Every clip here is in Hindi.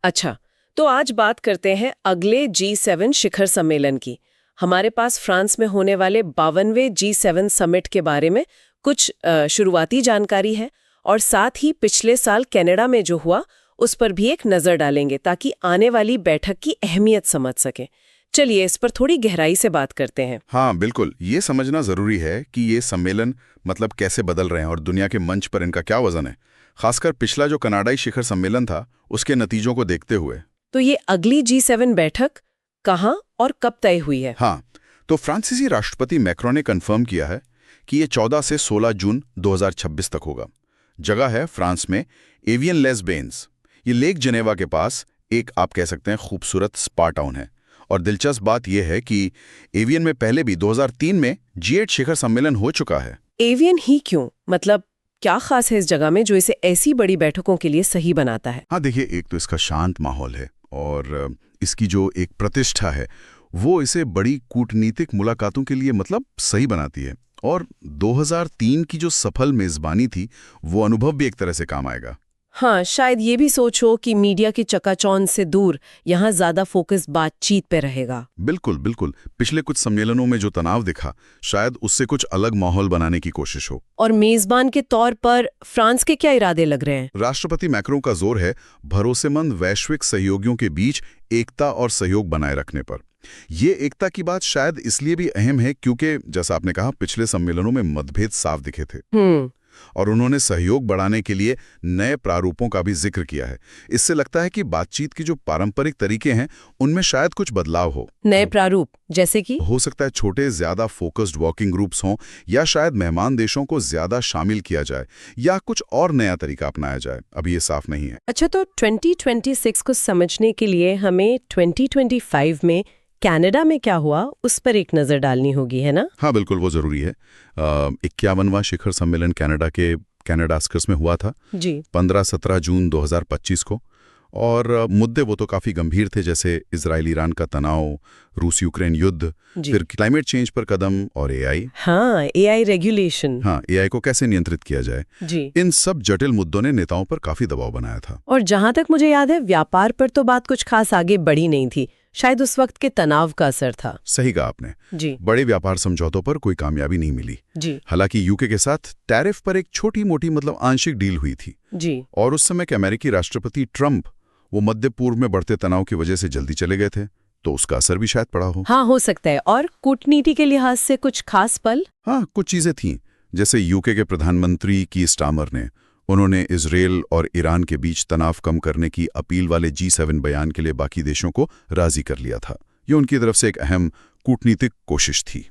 अच्छा, तो आज बात करते हैं अगले G7 शिखर सम्मेलन की। हमारे पास फ्रांस में होने वाले 52वें G7 समिट के बारे में कुछ शुरुआती जानकारी है और साथ ही पिछले साल कनाडा में जो हुआ उस पर भी एक नज़र डालेंगे ताकि आने वाली बैठक की अहमियत समझ सकें। चलिए इस पर थोड़ी गहराई से बात करते हैं। हाँ बिल्कुल, ये समझना जरूरी है कि ये सम्मेलन मतलब कैसे बदल रहे हैं और दुनिया के मंच पर इनका क्या वजन है, खासकर पिछला जो कनाडाई शिखर सम्मेलन था उसके नतीजों को देखते हुए। तो ये अगली G7 बैठक कहाँ और कब तय हुई है? हाँ, तो फ्रांसीसी राष्ट्रपति मैक्रों ने कंफर्म किया है कि ये 14 से 16 जून 2026 तक होगा। जगह है फ्रांस में एवियन लेस बेन्स। ये लेक जनेवा के पास एक आप कह सकते हैं खूबसूरत स्पा टाउन है। और दिलचस्प बात यह है कि एवियन में पहले भी 2003 में G8 शिखर सम्मेलन हो चुका है। एवियन ही क्यों? मतलब क्या खास है इस जगह में जो इसे ऐसी बड़ी बैठकों के लिए सही बनाता है? हाँ देखिए, एक तो इसका शांत माहौल है और इसकी जो एक प्रतिष्ठा है वो इसे बड़ी कूटनीतिक मुलाकातों के लिए मतलब सही बनाती है। और 2003 की जो सफल मेजबानी थी वो अनुभव भी एक तरह से काम आएगा। हाँ, शायद ये भी सोचो कि मीडिया की चकाचौंध से दूर यहाँ ज्यादा फोकस बातचीत पे रहेगा। बिल्कुल बिल्कुल, पिछले कुछ सम्मेलनों में जो तनाव दिखा शायद उससे कुछ अलग माहौल बनाने की कोशिश हो। और मेजबान के तौर पर फ्रांस के क्या इरादे लग रहे हैं? राष्ट्रपति मैक्रों का जोर है भरोसेमंद वैश्विक सहयोगियों के बीच एकता और सहयोग बनाए रखने पर। ये एकता की बात शायद इसलिए भी अहम है क्योंकि जैसा आपने कहा पिछले सम्मेलनों में मतभेद साफ दिखे थे और उन्होंने सहयोग बढ़ाने के लिए नए प्रारूपों का भी जिक्र किया है। इससे लगता है कि बातचीत की जो पारंपरिक तरीके हैं उनमें शायद कुछ बदलाव हो। नए प्रारूप जैसे कि? हो सकता है छोटे ज्यादा फोकस्ड वर्किंग ग्रुप्स हों या शायद मेहमान देशों को ज्यादा शामिल किया जाए या कुछ और नया तरीका अपनाया जाए, अभी ये साफ नहीं है। अच्छा, तो 2026 को समझने के लिए हमें 2025 में कनाडा में क्या हुआ उस पर एक नजर डालनी होगी, है ना? हाँ बिल्कुल, वो जरूरी है। 51वां शिखर सम्मेलन कनाडा के कैनाडास्कस में हुआ था जी। 15-17 जून 2025 को। और मुद्दे वो तो काफी गंभीर थे, जैसे इजराइल ईरान का तनाव, रूस यूक्रेन युद्ध, फिर क्लाइमेट चेंज पर कदम और एआई। हाँ, एआई रेगुलेशन। हाँ, एआई को कैसे नियंत्रित किया जाए जी। इन सब जटिल मुद्दों ने नेताओं पर काफी दबाव बनाया था। और जहां तक मुझे याद है व्यापार पर तो बात कुछ खास आगे बढ़ी नहीं थी, शायद उस वक्त के तनाव का असर था। सही कहा आपने जी। बड़े व्यापार समझौतों पर कोई कामयाबी नहीं मिली जी। हालांकि यूके के साथ टैरिफ पर एक छोटी मोटी मतलब आंशिक डील हुई थी जी। और उस समय के अमेरिकी राष्ट्रपति ट्रंप वो मध्य पूर्व में बढ़ते तनाव की वजह से जल्दी चले गए थे, तो उसका असर भी शायद पड़ा हो। हाँ, हो सकता है। और कूटनीति के लिहाज से कुछ खास पल? हाँ, कुछ चीजें थीं, जैसे यूके के प्रधानमंत्री की स्टामर ने उन्होंने इजराइल और ईरान के बीच तनाव कम करने की अपील वाले G7 बयान के लिए बाकी देशों को राजी कर लिया था। ये उनकी तरफ से एक अहम कूटनीतिक कोशिश थी।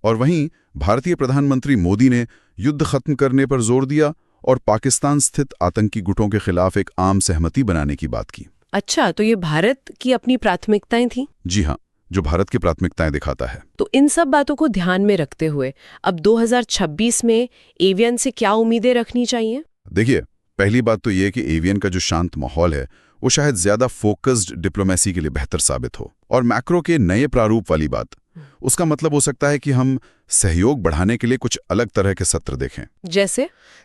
और वहीं भारतीय प्रधानमंत्री मोदी ने युद्ध खत्म करने पर जोर दिया और पाकिस्तान स्थित आतंकी गुटों के खिलाफ एक आम सहमति बनाने की बात की। अच्छा, तो ये भारत की अपनी प्राथमिकताएं थी? जी हाँ, जो भारत की प्राथमिकताएं दिखाता है। तो इन सब बातों को ध्यान में रखते हुए अब 2026 में एवियन से क्या उम्मीदें रखनी चाहिए? देखिए, पहली बात तो ये कि एवियन का जो शांत माहौल है वो शायद ज्यादा फोकस्ड डिप्लोमेसी के लिए बेहतर साबित हो। और मैक्रो के नए प्रारूप वाली बात, उसका मतलब हो सकता है कि हम सहयोग बढ़ाने के लिए कुछ अलग तरह के सत्र देखें।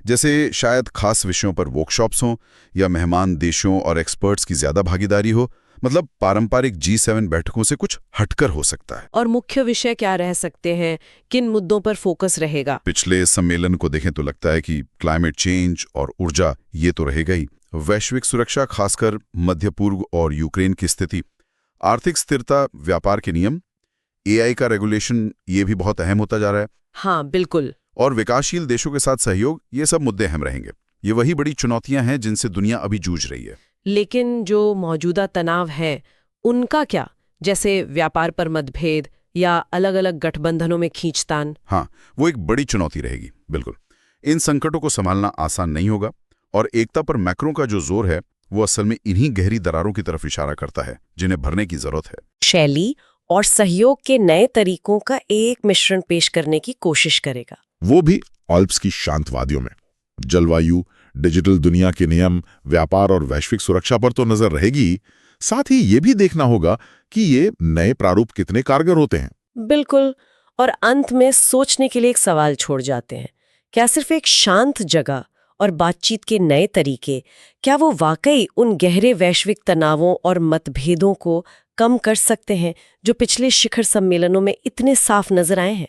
जैसे शायद खास विषयों पर वर्कशॉप्स हों या मेहमान देशों और एक्सपर्ट्स की ज्यादा भागीदारी हो। मतलब पारंपरिक G7 बैठकों से कुछ हटकर हो सकता है। और मुख्य विषय क्या रह सकते हैं? किन मुद्दों पर फोकस रहेगा? पिछले सम्मेलन को देखें तो लगता है कि क्लाइमेट चेंज और ऊर्जा ये तो रहेगा ही, वैश्विक सुरक्षा खासकर मध्य पूर्व और यूक्रेन की स्थिति, आर्थिक स्थिरता, व्यापार के नियम, एआई का रेगुलेशन ये भी बहुत अहम होता जा रहा है। हाँ बिल्कुल। और विकासशील देशों के साथ सहयोग, ये सब मुद्दे अहम रहेंगे। ये वही बड़ी चुनौतियां हैं जिनसे दुनिया अभी जूझ रही है। लेकिन जो मौजूदा तनाव है उनका क्या, जैसे व्यापार पर मतभेद या अलग अलग गठबंधनों में खींचतान? हाँ, वो एक बड़ी चुनौती रहेगी। बिल्कुल, इन संकटों को संभालना आसान नहीं होगा और एकता पर मैक्रों का जो जोर है वो असल में इन्हीं गहरी दरारों की तरफ इशारा करता है जिन्हें भरने की जरूरत है। शैली और सहयोग के नए तरीकों का एक मिश्रण पेश करने की कोशिश करेगा, वो भी ऑल्प्स की शांत वादियों में। जलवायु, डिजिटल दुनिया के नियम, व्यापार और वैश्विक सुरक्षा पर तो नजर रहेगी, साथ ही ये भी देखना होगा कि ये नए प्रारूप कितने कारगर होते हैं। बिल्कुल। और अंत में सोचने के लिए एक सवाल छोड़ जाते हैं, क्या सिर्फ एक शांत जगह और बातचीत के नए तरीके, क्या वो वाकई उन गहरे वैश्विक तनावों और मतभेदों को कम कर सकते हैं जो पिछले शिखर सम्मेलनों में इतने साफ नजर आए हैं?